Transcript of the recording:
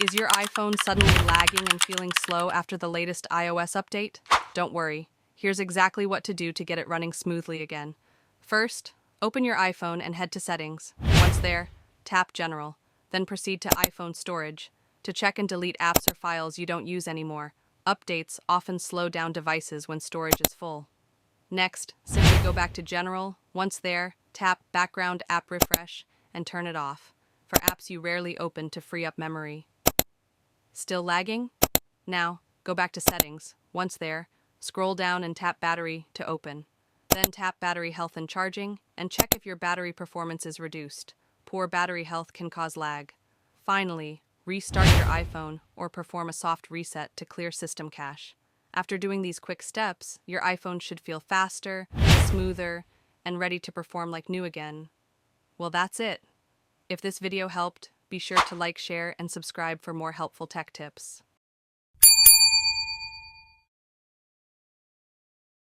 Is your iPhone suddenly lagging and feeling slow after the latest iOS update? Don't worry. Here's exactly what to do to get it running smoothly again. First, open your iPhone and head to Settings. Once there, tap General. Then proceed to iPhone Storage to check and delete apps or files you don't use anymore. Updates often slow down devices when storage is full. Next, simply go back to General. Once there, tap Background App Refresh and turn it off for apps you rarely open to free up memory. Still lagging? Now, go back to Settings. Once there, scroll down and tap Battery to open. Then tap Battery Health and Charging and check if your battery performance is reduced. Poor battery health can cause lag. Finally, restart your iPhone or perform a soft reset to clear system cache. After doing these quick steps, your iPhone should feel faster, smoother, and ready to perform like new again. Well, that's it. If this video helped, be sure to like, share, and subscribe for more helpful tech tips.